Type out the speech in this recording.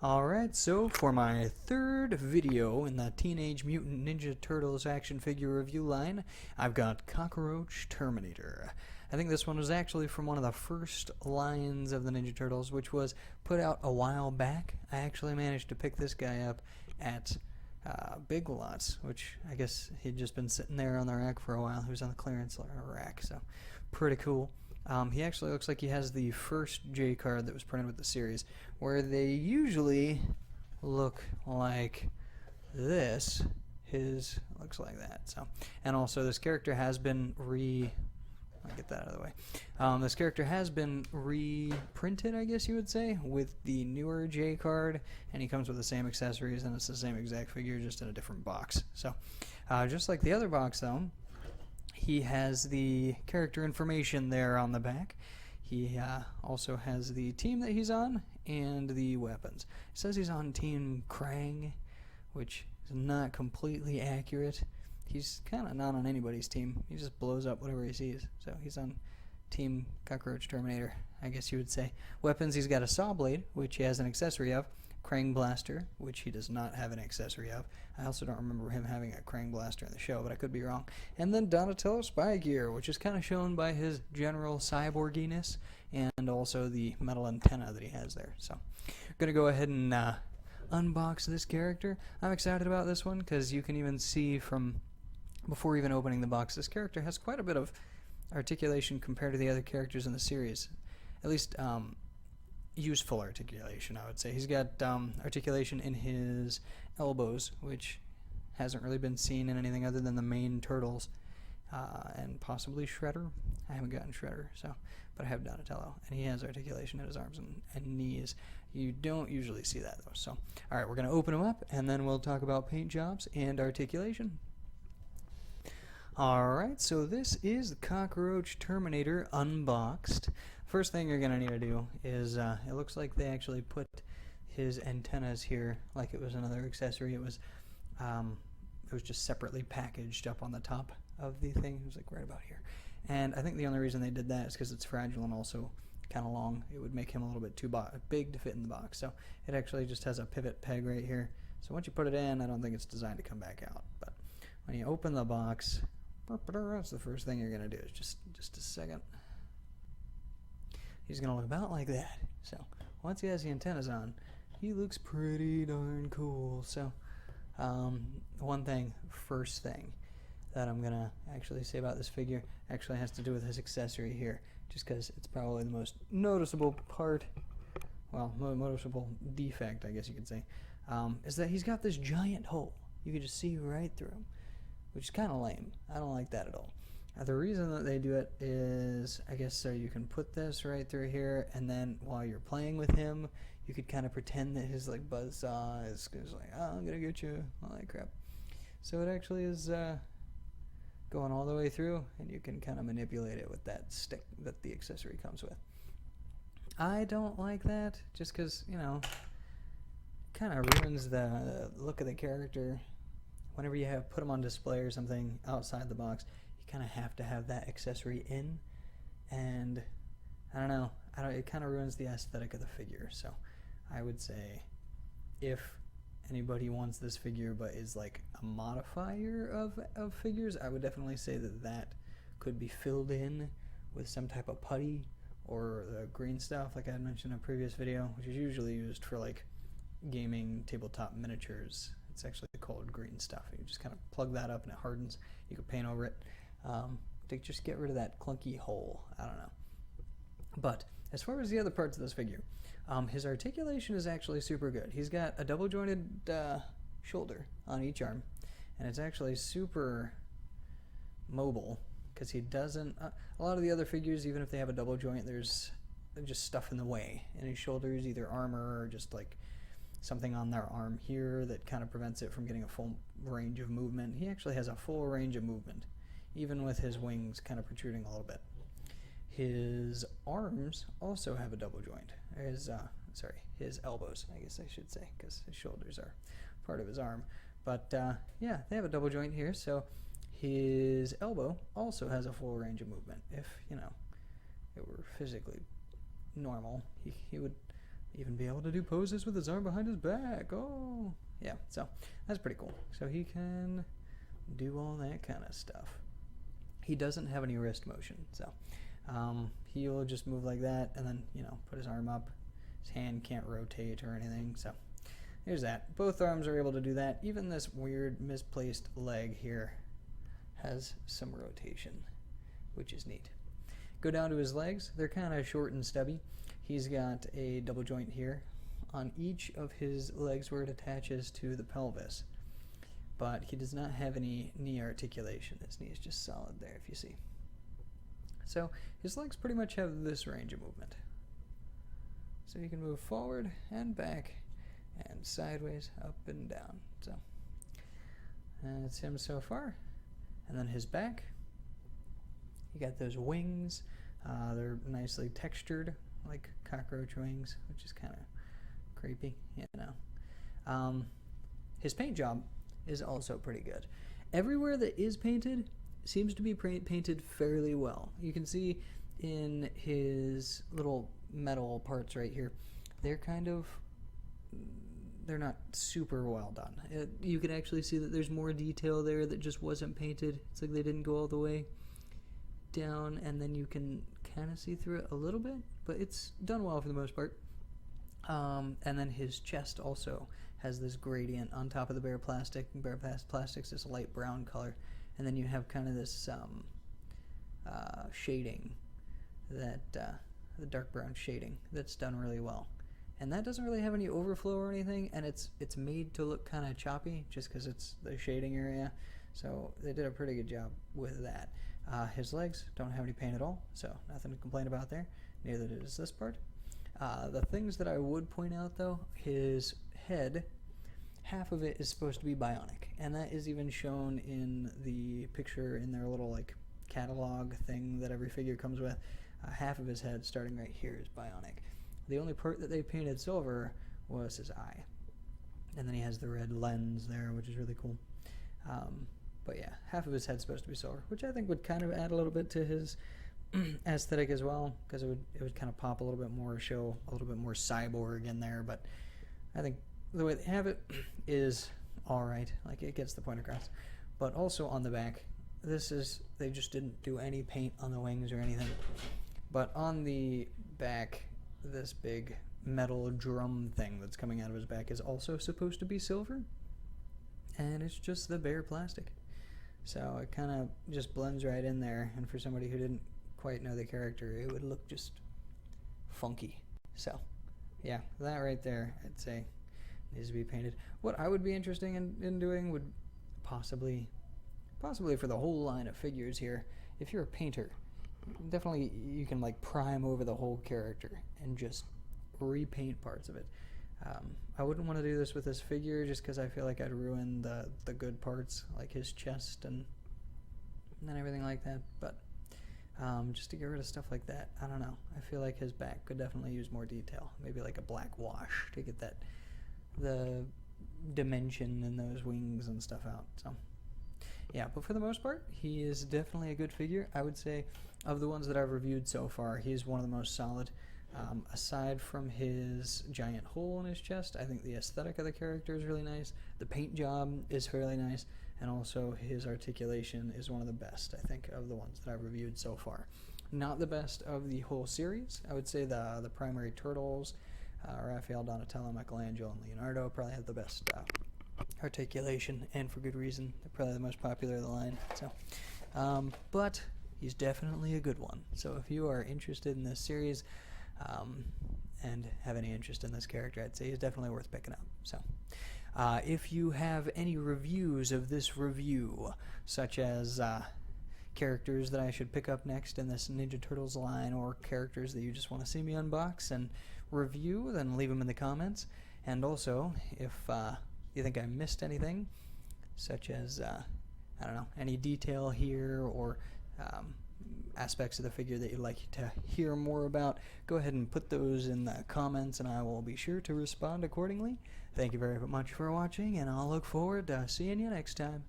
Alright, so for my third video in the Teenage Mutant Ninja Turtles action figure review line, I've got Cockroach Terminator. I think this one was actually from one of the first lines of the Ninja Turtles, which was put out a while back. I actually managed to pick this guy up at Big Lots, which I guess he'd just been sitting there on the rack for a while. He was on the clearance rack, so pretty cool. He actually looks like he has the first J card that was printed with the series, where they usually look like this. His looks like that. So, and also this character has been I'll get that out of the way. This character has been reprinted, I guess you would say, with the newer J card, and he comes with the same accessories, and it's the same exact figure, just in a different box. So, just like the other box, though, he has the character information there on the back. He also has the team that he's on and the weapons. It says he's on Team Krang, which is not completely accurate. He's kind of not on anybody's team. He just blows up whatever he sees. So he's on Team Cockroach Terminator, I guess you would say. Weapons, he's got a saw blade, which he has an accessory of. Krang Blaster, which he does not have an accessory of. I also don't remember him having a Krang Blaster in the show, but I could be wrong. And then Donatello Spy Gear, which is kind of shown by his general cyborginess and also the metal antenna that he has there. So I'm going to go ahead and unbox this character. I'm excited about this one because you can even see from before even opening the box, this character has quite a bit of articulation compared to the other characters in the series. At least useful articulation, I would say. He's got articulation in his elbows, which hasn't really been seen in anything other than the main Turtles, and possibly Shredder. I haven't gotten Shredder, but I have Donatello, and he has articulation in his arms and knees. You don't usually see that, though. So, all right, we're going to open him up, and then we'll talk about paint jobs and articulation. Alright, so this is the Cockroach Terminator unboxed. First thing you're going to need to do is, it looks like they actually put his antennas here like it was another accessory. It was just separately packaged up on the top of the thing. It was like right about here. And I think the only reason they did that is because it's fragile and also kind of long. It would make him a little bit too big to fit in the box. So it actually just has a pivot peg right here. So once you put it in, I don't think it's designed to come back out. But when you open the box, that's the first thing you're going to do. Is just a second. He's going to look about like that. So once he has the antennas on, he looks pretty darn cool. So first thing that I'm going to actually say about this figure actually has to do with his accessory here, just because it's probably the most noticeable part, well, noticeable defect, I guess you could say, is that he's got this giant hole. You can just see right through him, which is kind of lame. I don't like that at all. The reason that they do it is, I guess, so you can put this right through here, and then while you're playing with him, you could kind of pretend that his like buzzsaw is like, oh, I'm gonna get you, all that crap. So it actually is going all the way through, and you can kind of manipulate it with that stick that the accessory comes with. I don't like that, just because, you know, kind of ruins the look of the character. Whenever you put them on display or something outside the box, you kind of have to have that accessory in, and I don't know, it kind of ruins the aesthetic of the figure. So I would say if anybody wants this figure but is like a modifier of figures, I would definitely say that could be filled in with some type of putty or the green stuff like I had mentioned in a previous video, which is usually used for like gaming tabletop miniatures. It's actually called green stuff. You just kind of plug that up and it hardens. You can paint over it to just get rid of that clunky hole. I don't know. But as far as the other parts of this figure, his articulation is actually super good. He's got a double jointed shoulder on each arm, and it's actually super mobile because he doesn't. A lot of the other figures, even if they have a double joint, there's just stuff in the way. And his shoulders, either armor or just like something on their arm here that kind of prevents it from getting a full range of movement. He actually has a full range of movement, even with his wings kind of protruding a little bit. His arms also have a double joint. His elbows, I guess I should say, because his shoulders are part of his arm. But yeah, they have a double joint here, so his elbow also has a full range of movement. If, you know, it were physically normal, he would even be able to do poses with his arm behind his back. Oh, yeah, so that's pretty cool. So he can do all that kind of stuff. He doesn't have any wrist motion, so he'll just move like that and then, you know, put his arm up. His hand can't rotate or anything, so there's that. Both arms are able to do that. Even this weird misplaced leg here has some rotation, which is neat. Go down to his legs. They're kind of short and stubby. He's got a double joint here on each of his legs where it attaches to the pelvis, but he does not have any knee articulation. His knee is just solid there, if you see. So his legs pretty much have this range of movement. So he can move forward and back and sideways, up and down. So that's him so far. And then his back, you got those wings. They're nicely textured, like cockroach wings, which is kind of creepy, you know. His paint job is also pretty good. Everywhere that is painted seems to be painted fairly well. You can see in his little metal parts right here, they're not super well done. You can actually see that there's more detail there that just wasn't painted. It's like they didn't go all the way down, and then you can kind of see through it a little bit, but it's done well for the most part. And then his chest also has this gradient on top of the bare plastic. Bare plastic's this light brown color, and then you have kind of this shading, that the dark brown shading that's done really well. And that doesn't really have any overflow or anything, and it's made to look kind of choppy just because it's the shading area. So they did a pretty good job with that. His legs don't have any paint at all, so nothing to complain about there. Neither does this part. The things that I would point out, though, his head, half of it is supposed to be bionic, and that is even shown in the picture in their little like catalog thing that every figure comes with. Half of his head, starting right here, is bionic. The only part that they painted silver was his eye, and then he has the red lens there, which is really cool. But yeah, half of his head's supposed to be silver, which I think would kind of add a little bit to his aesthetic as well, because it would kind of pop a little bit more, show a little bit more cyborg in there. But I think the way they have it is all right, like it gets the point across. But also on the back, they just didn't do any paint on the wings or anything. But on the back, this big metal drum thing that's coming out of his back is also supposed to be silver, and it's just the bare plastic. So it kind of just blends right in there, and for somebody who didn't quite know the character, it would look just funky. So yeah, that right there, I'd say needs to be painted. What I would be interested in doing would possibly for the whole line of figures here, if you're a painter, definitely you can like prime over the whole character and just repaint parts of it. I wouldn't want to do this with this figure just because I feel like I'd ruin the good parts, like his chest and everything like that. But just to get rid of stuff like that, I don't know. I feel like his back could definitely use more detail. Maybe like a black wash to get the dimension in those wings and stuff out. So yeah, but for the most part, he is definitely a good figure. I would say of the ones that I've reviewed so far, he's one of the most solid. Aside from his giant hole in his chest, I think the aesthetic of the character is really nice. The paint job is fairly nice, and also his articulation is one of the best, I think, of the ones that I've reviewed so far. Not the best of the whole series. I would say the primary turtles, Raphael, Donatello, Michelangelo, and Leonardo probably have the best articulation, and for good reason. They're probably the most popular of the line. So, but he's definitely a good one. So if you are interested in this series, and have any interest in this character, I'd say he's definitely worth picking up. So if you have any reviews of this review, such as characters that I should pick up next in this Ninja Turtles line, or characters that you just want to see me unbox and review, then leave them in the comments. And also, if you think I missed anything, such as I don't know, any detail here or aspects of the figure that you'd like to hear more about, go ahead and put those in the comments, and I will be sure to respond accordingly. Thank you very much for watching, and I'll look forward to seeing you next time.